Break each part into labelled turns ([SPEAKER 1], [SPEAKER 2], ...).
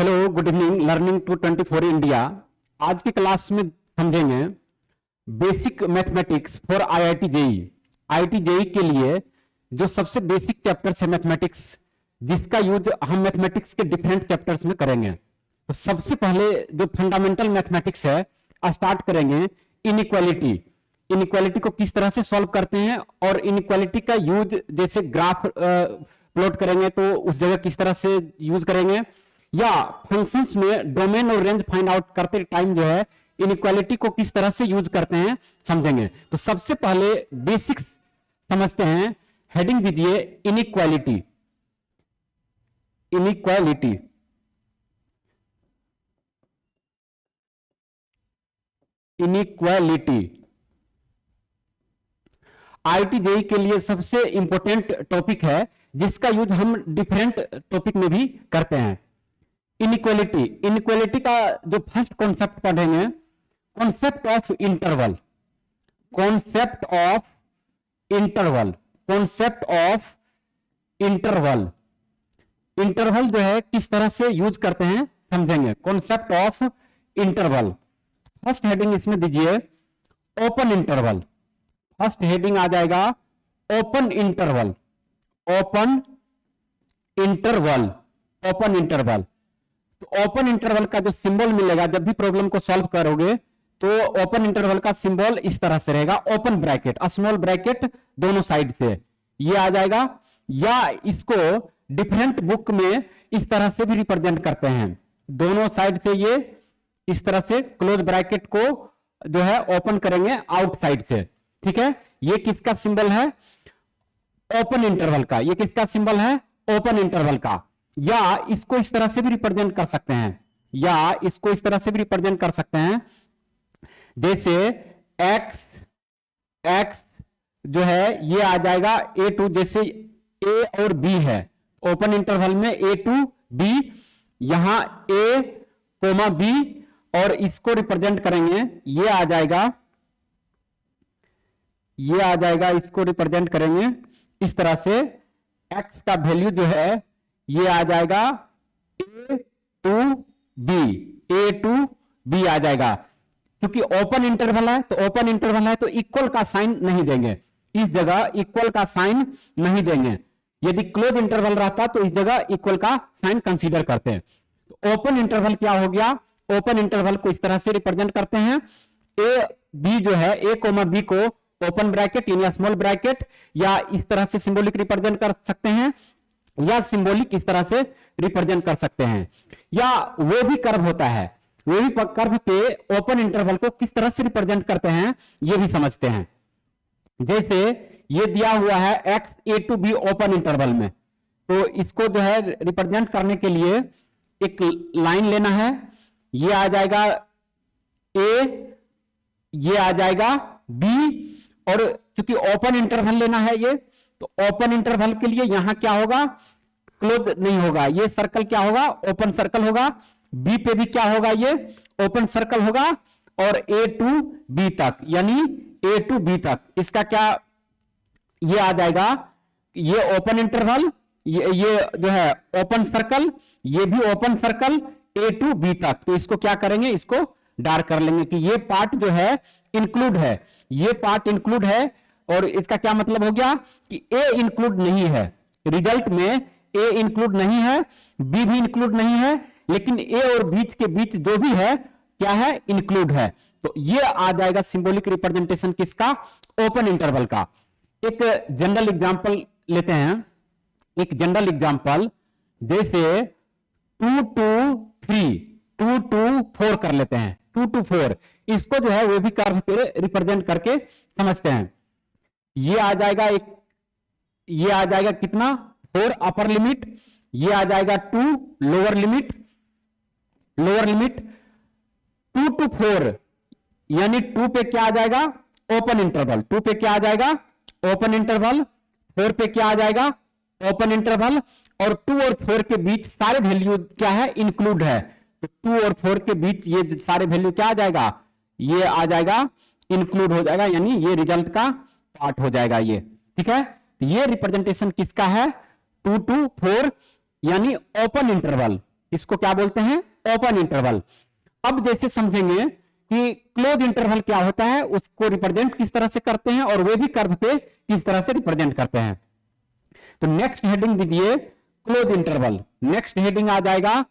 [SPEAKER 1] Hello, good evening. Learning to 24 India. आज की class में समझेंगे basic mathematics for IIT JEE. IIT JEE के लिए जो सबसे बेसिक चैप्टर्स है मैथमेटिक्स, जिसका यूज हम मैथमेटिक्स के डिफरेंट चैप्टर्स में करेंगे। तो सबसे पहले जो फंडामेंटल मैथमेटिक्स है, स्टार्ट करेंगे इनइक्वालिटी। इनइक्वालिटी को किस तरह से सॉल्व करते हैं और इनइक्वालिटी का यूज जैसे ग्राफ प्लॉट करेंगे तो उस जगह किस तरह से यूज करेंगे, या फंक्शंस में डोमेन और रेंज फाइंड आउट करते टाइम जो है इनइक्वालिटी को किस तरह से यूज करते हैं समझेंगे। तो सबसे पहले बेसिक्स समझते हैं। हेडिंग दीजिए inequality. Inequality inequality IIT JEE के लिए सबसे इंपॉर्टेंट टॉपिक है, जिसका यूज हम डिफरेंट टॉपिक में भी करते हैं। इनइक्वालिटी इनइक्वालिटी का जो फर्स्ट कॉन्सेप्ट पढ़ेंगे, concept of interval. Concept of interval concept of interval interval जो है किस तरह से यूज करते हैं समझेंगे। Concept of interval. First heading इसमें दीजिए ओपन इंटरवल। फर्स्ट हेडिंग आ जाएगा open interval. Open interval open interval. तो ओपन इंटरवल का जो सिंबल मिलेगा जब भी प्रॉब्लम को सॉल्व करोगे, तो ओपन इंटरवल का सिंबल इस तरह से रहेगा, ओपन ब्रैकेट, स्मॉल ब्रैकेट दोनों साइड से ये आ जाएगा। या इसको डिफरेंट बुक में इस तरह से भी रिप्रेजेंट करते हैं, दोनों साइड से ये इस तरह से क्लोज ब्रैकेट को जो है ओपन करेंगे आउटसाइड से। ठीक है, ये किसका सिंबल है? ओपन इंटरवल का। ये किसका सिंबल है? ओपन इंटरवल का। या इसको इस तरह से भी रिप्रेजेंट कर सकते हैं, या इसको इस तरह से भी रिप्रेजेंट कर सकते हैं, जैसे एक्स एक्स जो है ये आ जाएगा A2। जैसे ए और बी है ओपन इंटरवल में, A2 B, यहां A कोमा B, और इसको रिप्रेजेंट करेंगे, ये आ जाएगा इसको रिप्रेजेंट करेंगे इस तरह से। एक्स का वैल्यू जो है ये आ जाएगा A2B आ जाएगा। क्योंकि ओपन इंटरवल है तो ओपन इंटरवल है तो इक्वल का साइन नहीं देंगे, इस जगह इक्वल का साइन नहीं देंगे। यदि क्लोज इंटरवल रहता तो इस जगह इक्वल का साइन कंसीडर करते हैं। तो ओपन इंटरवल क्या हो गया? ओपन इंटरवल को इस तरह से रिप्रेजेंट करते हैं। ए बी जो है A कोमा B को ओपन ब्रैकेट यानी स्मॉल ब्रैकेट, या इस तरह से सिंबॉलिक रिप्रेजेंट कर सकते हैं, या सिंबॉलिक इस तरह से रिप्रेजेंट कर सकते हैं। या वो भी कर्व होता है, वो भी कर्व पे ओपन इंटरवल को किस तरह से रिप्रेजेंट करते हैं ये भी समझते हैं। जैसे ये दिया हुआ है एक्स A2B ओपन इंटरवल में, तो इसको जो है रिप्रेजेंट करने के लिए एक लाइन लेना है। ये आ जाएगा A, ये आ जाएगा B, और चूंकि ओपन इंटरवल लेना है ये, तो ओपन इंटरवल के लिए यहां क्या होगा? क्लोज नहीं होगा, ये सर्कल क्या होगा? ओपन सर्कल होगा। बी पे भी क्या होगा? ये ओपन सर्कल होगा। और A2B तक यानी A2B तक इसका क्या ये आ जाएगा? ये ओपन इंटरवल, ये जो है ओपन सर्कल, ये भी ओपन सर्कल, A2B तक। तो इसको क्या करेंगे? इसको डार्क कर लेंगे कि ये पार्ट जो है इंक्लूड है, ये पार्ट इंक्लूड है। और इसका क्या मतलब हो गया कि A इंक्लूड नहीं है, रिजल्ट में A इंक्लूड नहीं है, B भी इंक्लूड नहीं है, लेकिन A और बीच के बीच जो भी है क्या है? इंक्लूड है। तो ये आ जाएगा सिंबॉलिक रिप्रेजेंटेशन किसका? ओपन इंटरवल का। एक जनरल एग्जांपल लेते हैं, एक जनरल एग्जांपल जैसे 2 to 3, 2 to 4 कर लेते हैं। 2 to 4 इसको जो है वो भी कर्व पे रिप्रेजेंट करके समझते हैं। ये आ जाएगा ये आ जाएगा कितना? 4 अपर लिमिट, ये आ जाएगा 2 लोअर लिमिट। 2 to 4 यानी 2 पे क्या आ जाएगा? Open interval. 2 पे क्या आ जाएगा? Open interval. 4 पे क्या आ जाएगा? Open interval. और 2 और 4 के बीच सारे वैल्यू क्या है? इंक्लूड है। तो 2 और 4 के बीच ये सारे वैल्यू क्या आ जाएगा? ये आ जाएगा इंक्लूड हो जाएगा, यानी ये रिजल्ट का पार्ट हो जाएगा ये। ठीक है, तो ये रिप्रेजेंटेशन किसका है? 2 to 4 यानी ओपन इंटरवल। इसको क्या बोलते हैं? Open interval. अब जैसे समझेंगे कि क्लोज इंटरवल क्या होता है, उसको रिप्रेजेंट किस तरह से करते हैं और वे भी कर्व पे किस तरह से रिप्रेजेंट करते हैं। तो नेक्स्ट हेडिंग दीजिए क्लोज इंटरवल। नेक्स्ट हेडिंग आ जाएगा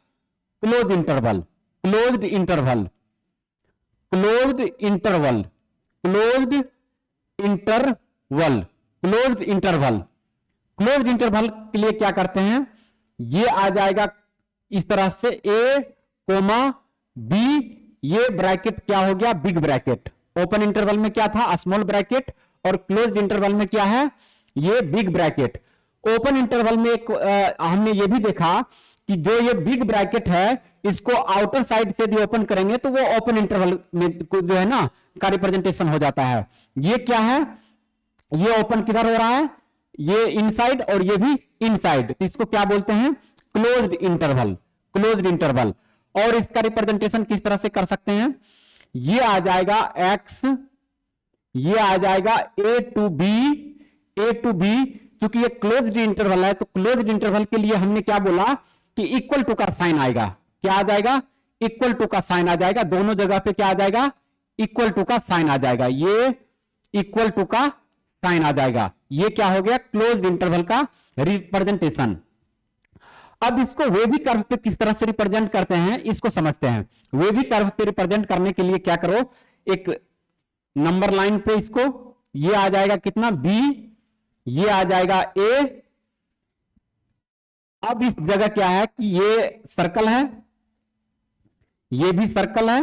[SPEAKER 1] close interval, closed interval, closed interval, closed interval, closed interval. Closed interval के लिए क्या करते हैं, ये आ जाएगा इस तरह से ए कोमा बी, ये ब्रैकेट क्या हो गया? Big bracket. ओपन इंटरवल में क्या था? स्मॉल ब्रैकेट, और क्लोज्ड इंटरवल में क्या है? ये बिग ब्रैकेट। ओपन इंटरवल में एक हमने ये भी देखा कि जो ये बिग ब्रैकेट है इसको आउटर साइड से यदि ओपन करेंगे तो वो ओपन इंटरवल में जो है ना का रिप्रेजेंटेशन हो जाता है। ये क्या है? ये ओपन किधर हो रहा है? ये इनसाइड और ये भी इनसाइड, तो इसको क्या बोलते हैं? Closed interval, closed interval. और इसका रिप्रेजेंटेशन किस तरह से कर सकते हैं? ये आ जाएगा एक्स, ये आ जाएगा A to B, A to B. क्योंकि ये क्लोज्ड इंटरवल है तो क्लोज्ड इंटरवल के लिए हमने क्या बोला कि इक्वल टू का साइन आएगा। क्या आ जाएगा? इक्वल टू का साइन आ जाएगा। दोनों जगह पे क्या आ जाएगा? इक्वल टू का साइन आ जाएगा। ये इक्वल टू का साइन आ जाएगा। ये क्या हो गया? क्लोज्ड इंटरवल का रिप्रेजेंटेशन। अब इसको वेवी कर्व पे किस तरह से रिप्रेजेंट करते हैं इसको समझते हैं। वेवी कर्व पे रिप्रेजेंट करने के लिए क्या करो, एक नंबर लाइन पे इसको, ये आ जाएगा कितना? बी, ये आ जाएगा ए। अब इस जगह क्या है कि ये सर्कल है, ये भी सर्कल है।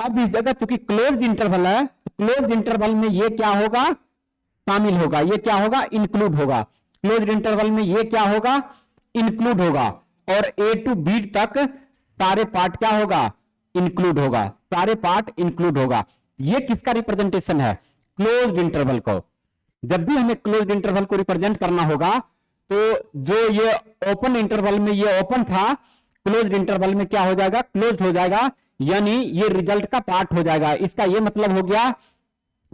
[SPEAKER 1] अब इस जगह चूंकि क्लोज्ड इंटरवल है तो क्लोज्ड इंटरवल में ये क्या होगा? शामिल होगा। ये क्या होगा? इंक्लूड होगा। क्लोज्ड इंटरवल में ये क्या होगा? इंक्लूड होगा। और ए टू बी तक सारे पार्ट क्या होगा? इंक्लूड होगा। सारे पार्ट इंक्लूड होगा। ये किसका रिप्रेजेंटेशन है? क्लोज्ड इंटरवल को। जब भी हमें क्लोज्ड इंटरवल को रिप्रेजेंट करना होगा तो जो ये ओपन इंटरवल में ये ओपन था, क्लोज्ड इंटरवल में क्या हो जाएगा? क्लोज्ड हो जाएगा, यानी ये रिजल्ट का पार्ट हो जाएगा। इसका ये मतलब हो गया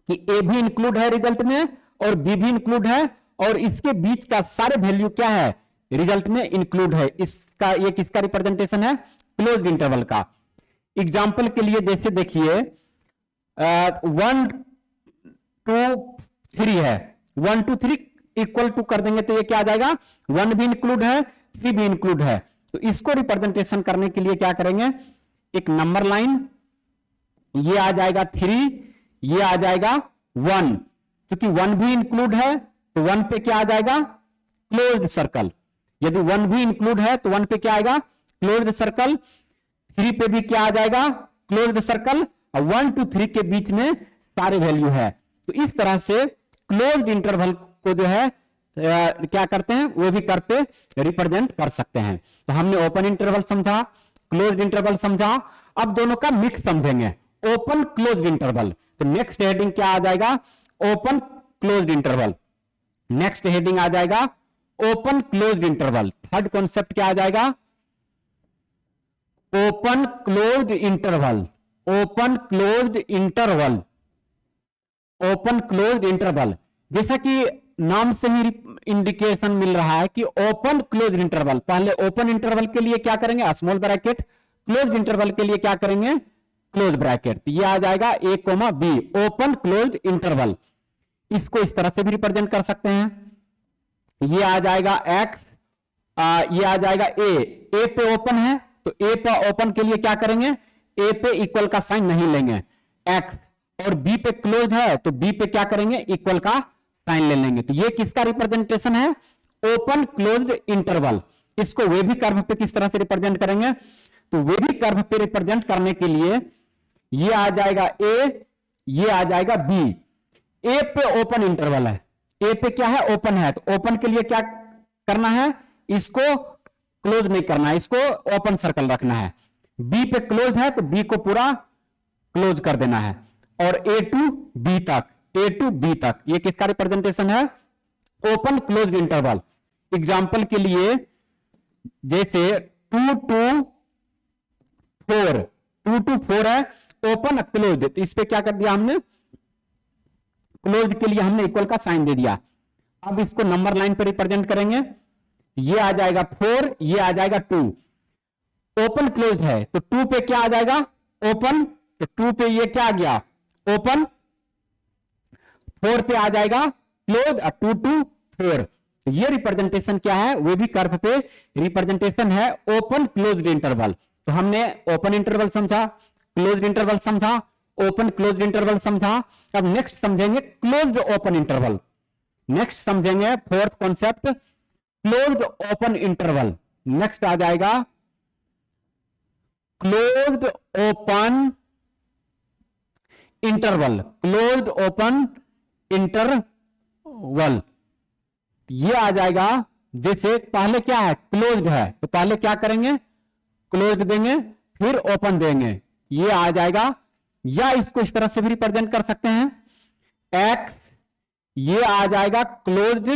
[SPEAKER 1] कि ए भी इंक्लूड है रिजल्ट में और बी भी इंक्लूड है, और इसके बीच का सारे वैल्यू क्या है? रिजल्ट में इंक्लूड है। इसका ये किसका रिप्रेजेंटेशन है? क्लोज्ड इंटरवल का। एग्जाम्पल के लिए जैसे देखिए 1 2 3 है, 1 2 3 इक्वल टू कर देंगे तो ये क्या आ जाएगा? 1 भी इंक्लूड है, 3 भी इंक्लूड है। तो इसको रिप्रेजेंटेशन करने के लिए क्या करेंगे? एक नंबर लाइन, ये आ जाएगा 3, ये आ जाएगा 1। क्योंकि 1 भी इंक्लूड है तो 1 पे क्या आ जाएगा? Closed circle. यदि 1 भी इंक्लूड है तो 1 पे क्या आएगा? Closed circle. 3 पे भी क्या आ जाएगा? Closed circle. और 1 to 3 के बीच में सारे वैल्यू है। तो इस तरह से क्लोज्ड इंटरवल को जो है क्या करते हैं? वो भी करते रिप्रेजेंट कर सकते हैं। तो हमने ओपन इंटरवल समझा, क्लोज्ड इंटरवल समझा। अब दोनों का मिक्स समझेंगे, ओपन क्लोज्ड इंटरवल। तो नेक्स्ट हेडिंग क्या आ जाएगा? Open closed interval. Next heading आ जाएगा open closed interval. Third concept क्या आ जाएगा? Open closed interval, open closed interval, open closed interval. जैसा कि नाम से ही इंडिकेशन मिल रहा है कि ओपन क्लोज्ड इंटरवल, पहले ओपन इंटरवल के लिए क्या करेंगे? Small bracket. क्लोज्ड इंटरवल के लिए क्या करेंगे? Close bracket. ये आ जाएगा A comma B, open closed interval. इसको इस तरह से भी रिप्रेजेंट कर सकते हैं। ये आ जाएगा एक्स, ये आ जाएगा ए पे ओपन है तो ए पे ओपन के लिए क्या करेंगे? ए पे इक्वल का साइन नहीं लेंगे एक्स, और बी पे क्लोज है तो बी पे क्या करेंगे? इक्वल का साइन ले लेंगे। तो ये किसका रिप्रेजेंटेशन है? Open closed interval. इसको वे भी कर्व पे किस तरह से रिप्रेजेंट करेंगे? तो वे भी कर्व पे रिप्रेजेंट करने के लिए ये आ जाएगा ए, ये आ जाएगा बी। ए पे ओपन इंटरवल है, ए पे क्या है? ओपन है। तो ओपन के लिए क्या करना है? इसको क्लोज नहीं करना है, इसको ओपन सर्कल रखना है। बी पे क्लोज है तो बी को पूरा क्लोज कर देना है। और ए टू बी तक, ए टू बी तक, ये किसका रिप्रेजेंटेशन है? Open closed interval. एग्जाम्पल के लिए जैसे 2 to 4, 2 to 4 है, ओपन क्लोज। तो इस पे क्या कर दिया हमने? क्लोज के लिए हमने इक्वल का साइन दे दिया। अब इसको नंबर लाइन पर रिप्रेजेंट करेंगे। ये आ जाएगा 4, ये आ जाएगा 2। ओपन क्लोज है तो 2 पे क्या आ जाएगा, ओपन, तो 2 पे ये क्या आ गया, ओपन, 4 पे आ जाएगा क्लोज, 2 to 4। ये रिप्रेजेंटेशन क्या है, वो भी कर्व पे रिप्रेजेंटेशन है ओपन क्लोज्ड इंटरवल। तो हमने ओपन इंटरवल समझा, क्लोज्ड इंटरवल समझा, ओपन क्लोज्ड इंटरवल समझा। अब नेक्स्ट समझेंगे क्लोज्ड ओपन इंटरवल। नेक्स्ट समझेंगे fourth concept closed open interval. Next आ जाएगा closed open interval, closed open interval. ये आ जाएगा, जैसे पहले क्या है, क्लोज्ड है, तो पहले क्या करेंगे, क्लोज्ड देंगे फिर ओपन देंगे, ये आ जाएगा। या इसको इस तरह से भी रिप्रेजेंट कर सकते हैं, एक्स, ये आ जाएगा क्लोज्ड,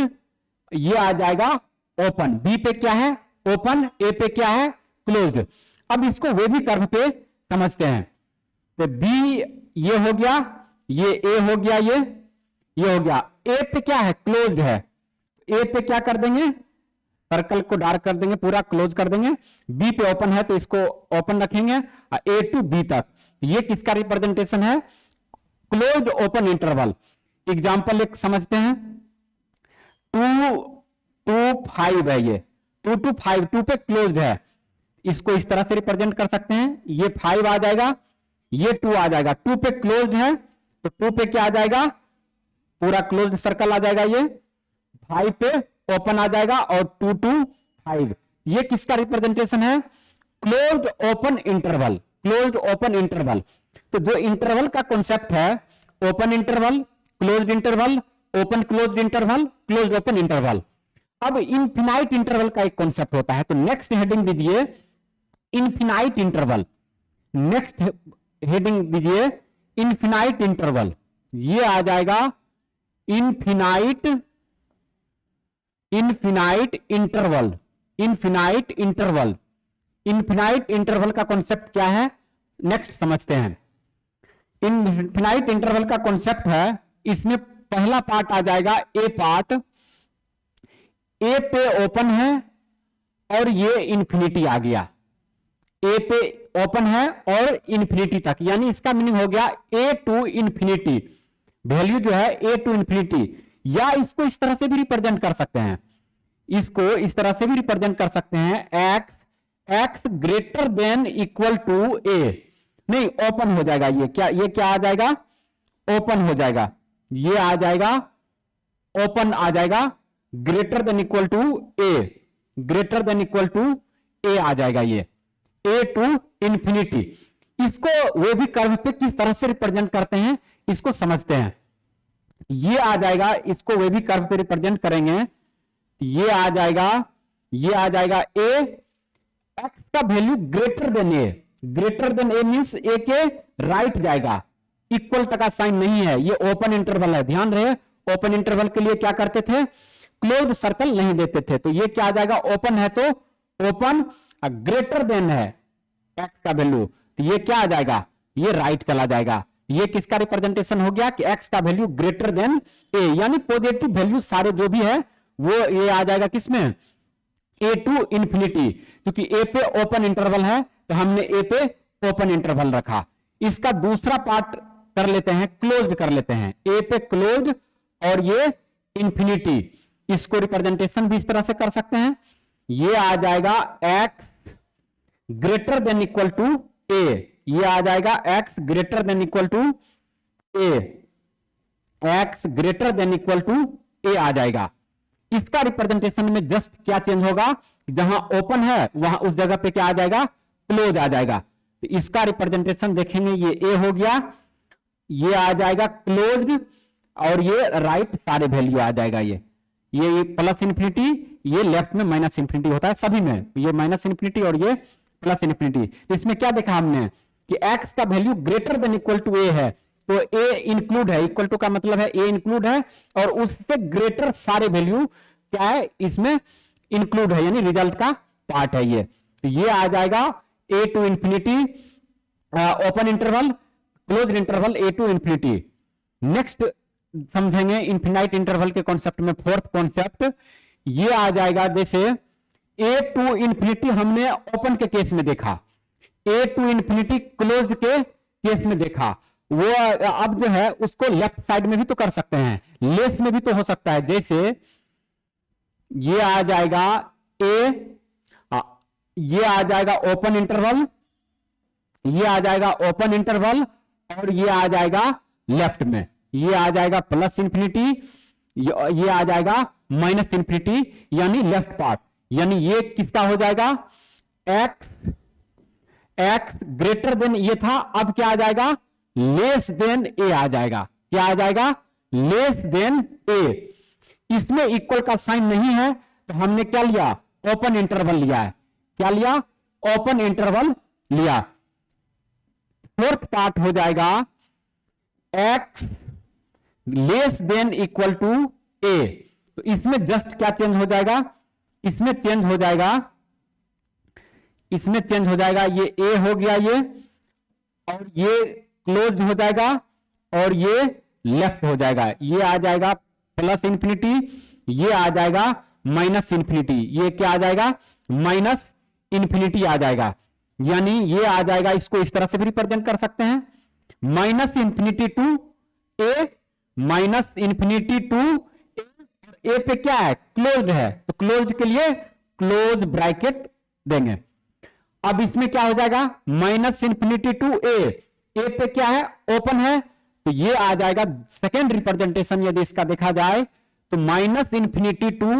[SPEAKER 1] ये आ जाएगा ओपन। बी पे क्या है, ओपन, ए पे क्या है, क्लोज्ड। अब इसको वे भी कर्व पे समझते हैं। तो बी ये हो गया, ये ए हो गया, ये हो गया। ए पे क्या है, क्लोज्ड है, ए पे क्या कर देंगे, सर्कल को डार्क कर देंगे, पूरा क्लोज कर देंगे। बी पे ओपन है तो इसको ओपन रखेंगे, ए टू बी तक। ये किसका रिप्रेजेंटेशन है, क्लोज्ड ओपन इंटरवल। एग्जांपल एक समझते हैं, 2 to 5 है, ये 2 to 5, 2 पे क्लोज्ड है, इसको इस तरह से रिप्रेजेंट कर सकते हैं। ये 5 आ जाएगा, ये 2 आ जाएगा, 2 पे क्लोज्ड है तो 2 पे क्या आ जाएगा, पूरा क्लोज्ड सर्कल आ जाएगा, ये 5 पे ओपन आ जाएगा, और 2 to 5 ये किसका रिप्रेजेंटेशन है, closed open interval, closed open interval. तो जो इंटरवल का कॉन्सेप्ट है, open interval, closed interval, open closed interval, closed open interval. अब इनफिनाइट इंटरवल का एक कॉन्सेप्ट होता है, तो नेक्स्ट हेडिंग दीजिए इनफिनाइट इंटरवल। नेक्स्ट हेडिंग दीजिए इनफिनाइट इंटरवल। ये आ जाएगा infinite interval, infinite interval. Infinite interval का कॉन्सेप्ट क्या है, नेक्स्ट समझते हैं। इनफिनाइट इंटरवल का कॉन्सेप्ट है, इसमें पहला पार्ट आ जाएगा ए पार्ट, ए पे ओपन है और ये इंफिनिटी आ गया, ए पे ओपन है और इंफिनिटी तक, यानी इसका मीनिंग हो गया ए टू इंफिनिटी, वैल्यू जो है ए टू इंफिनिटी। या इसको इस तरह से भी रिप्रेजेंट कर सकते हैं, इसको इस तरह से भी रिप्रेजेंट कर सकते हैं, x greater than equal to a. नहीं, ओपन हो जाएगा, ये क्या आ जाएगा, ओपन हो जाएगा, ये आ जाएगा ओपन आ जाएगा, greater than equal to a, greater than equal to a आ जाएगा, ये ए टू इंफिनिटी। इसको वे भी कर्व पे किस तरह से रिप्रेजेंट करते हैं, इसको समझते हैं। ये आ जाएगा, इसको वे भी कर्व पे रिप्रेजेंट करेंगे, ये आ जाएगा, ये आ जाएगा ए, एक्स का वैल्यू ग्रेटर देन ए, ग्रेटर देन ए मींस ए के राइट जाएगा, इक्वल तक का साइन नहीं है, ये ओपन इंटरवल है, ध्यान रहे। ओपन इंटरवल के लिए क्या करते थे, क्लोज्ड सर्कल नहीं देते थे, तो ये क्या आ जाएगा, ओपन है तो ओपन, ग्रेटर देन है एक्स का वैल्यू, तो ये क्या आ जाएगा, ये राइट चला जाएगा। ये किसका रिप्रेजेंटेशन हो गया कि एक्स का वैल्यू ग्रेटर देन ए, यानी पॉजिटिव वैल्यू सारे जो भी है वो ये आ जाएगा किसमें, ए टू इंफिनिटी। क्योंकि ए पे ओपन इंटरवल है तो हमने ए पे ओपन इंटरवल रखा। इसका दूसरा पार्ट कर लेते हैं, क्लोज्ड कर लेते हैं, ए पे क्लोज्ड और ये इंफिनिटी। इसको रिप्रेजेंटेशन भी इस तरह से कर सकते हैं, ये आ जाएगा x greater than equal to a, ये आ जाएगा x greater than equal to a, x greater than equal to a आ जाएगा। इसका रिप्रेजेंटेशन में जस्ट क्या चेंज होगा, जहां ओपन है वहां उस जगह पे क्या आ जाएगा, क्लोज आ जाएगा। तो इसका रिप्रेजेंटेशन देखेंगे, ये ए हो गया, ये आ जाएगा क्लोज्ड, और ये राइट सारे वैल्यू आ जाएगा, ये प्लस इंफिनिटी, ये लेफ्ट में माइनस इंफिनिटी होता है सभी में, ये माइनस इंफिनिटी और ये प्लस इंफिनिटी। तो इसमें क्या देखा हमने कि x का value greater than equal to a है, तो a इंक्लूड है, इक्वल टू का मतलब है a इंक्लूड है, और उससे ग्रेटर सारे वैल्यू क्या है इसमें इंक्लूड है, यानी रिजल्ट का पार्ट है ये। तो ये आ जाएगा a to infinity open interval, close interval a to infinity. Next समझेंगे इनफिनाइट इंटरवल के कॉन्सेप्ट में फोर्थ कॉन्सेप्ट, ये आ जाएगा जैसे ए टू इंफिनिटी हमने ओपन के केस में देखा, ए टू इंफिनिटी क्लोज्ड के केस में देखा। वो अब जो है उसको लेफ्ट साइड में भी तो कर सकते हैं, लेस में भी तो हो सकता है। जैसे ये आ जाएगा ए, ये आ जाएगा ओपन इंटरवल, ये आ जाएगा ओपन इंटरवल, और ये आ जाएगा लेफ्ट में, ये आ जाएगा प्लस इंफिनिटी, ये आ जाएगा माइनस इंफिनिटी, यानी लेफ्ट पार्ट। यानी ये किसका हो जाएगा, एक्स ग्रेटर देन ये था, अब क्या आ जाएगा, लेस देन ए आ जाएगा। क्या आ जाएगा, लेस देन ए। इसमें इक्वल का साइन नहीं है तो हमने क्या लिया, ओपन इंटरवल लिया है। क्या लिया, ओपन इंटरवल लिया। फोर्थ पार्ट हो जाएगा x less than equal to a. तो इसमें जस्ट क्या चेंज हो जाएगा, इसमें चेंज हो जाएगा, इसमें चेंज हो जाएगा, ये ए हो गया ये, और ये क्लोज हो जाएगा, और ये लेफ्ट हो जाएगा। ये आ जाएगा प्लस इंफिनिटी, ये आ जाएगा माइनस इंफिनिटी, ये क्या आ जाएगा, माइनस इंफिनिटी आ जाएगा। यानी ये आ जाएगा, इसको इस तरह से भी रिप्रेजेंट कर सकते हैं, minus infinity to a, minus infinity to a पे क्या है, क्लोज है, तो क्लोज के लिए क्लोज ब्रैकेट देंगे। अब इसमें क्या हो जाएगा, माइनस इंफिनिटी टू ए पे क्या है, ओपन है, तो ये आ जाएगा सेकेंड रिप्रेजेंटेशन। यदि इसका देखा जाए तो माइनस इंफिनिटी टू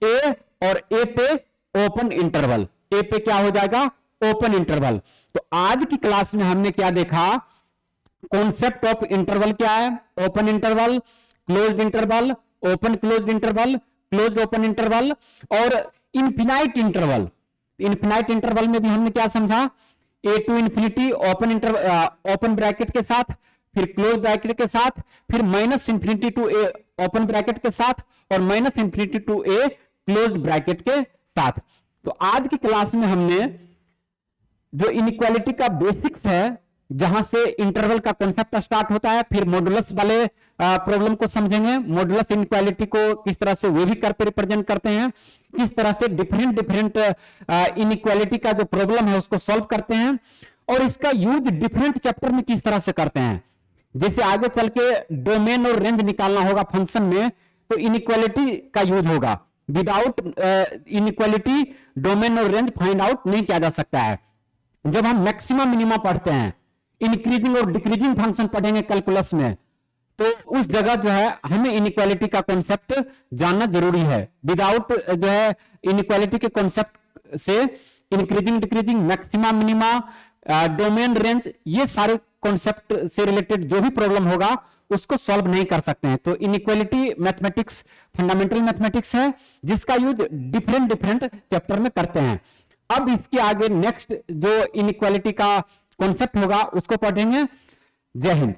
[SPEAKER 1] ए, और ए पे ओपन इंटरवल, ए पे क्या हो जाएगा, ओपन इंटरवल। तो आज की क्लास में हमने क्या देखा, कॉन्सेप्ट ऑफ इंटरवल क्या है, open interval, closed interval, open closed interval, closed open interval, और इनफिनाइट इंटरवल। इनफिनाइट इंटरवल में भी हमने क्या समझा, a to infinity open bracket के साथ, फिर क्लोज ब्रैकेट के साथ, फिर minus infinity to a open bracket के साथ, और minus infinity to a close bracket के साथ। तो आज की क्लास में हमने जो इनइक्वालिटी का बेसिक्स है, जहां से इंटरवल का कॉन्सेप्ट स्टार्ट होता है, फिर मॉडुलस वाले प्रॉब्लम को समझेंगे, मॉडुलस इनइक्वालिटी को किस तरह से वे भी कर पे रिप्रेजेंट करते हैं, किस तरह से डिफरेंट डिफरेंट इनइक्वालिटी का जो प्रॉब्लम है उसको सॉल्व करते हैं, और इसका यूज डिफरेंट चैप्टर में किस तरह से करते हैं। जैसे आगे चल के डोमेन और रेंज निकालना होगा फंक्शन में, तो इनइक्वालिटी का यूज होगा। विदाउट इनइक्वालिटी डोमेन और रेंज फाइंड आउट नहीं किया जा सकता है। जब हम मैक्सिमम मिनिमा पढ़ते हैं, इंक्रीजिंग और डिक्रीजिंग फंक्शन पढ़ेंगे कैलकुलस में, तो उस जगह जो है हमें इनइक्वालिटी का कॉन्सेप्ट जानना जरूरी है। विदाउट जो है इनइक्वालिटी के कॉन्सेप्ट से increasing decreasing, maxima minima, domain range, ये सारे कॉन्सेप्ट से रिलेटेड जो भी प्रॉब्लम होगा उसको सॉल्व नहीं कर सकते हैं। तो इनइक्वालिटी मैथमेटिक्स फंडामेंटल मैथमेटिक्स है, जिसका यूज डिफरेंट डिफरेंट चैप्टर में करते हैं। अब इसके आगे नेक्स्ट जो इनइक्वालिटी का कॉन्सेप्ट होगा उसको पढ़ेंगे। जय हिंद।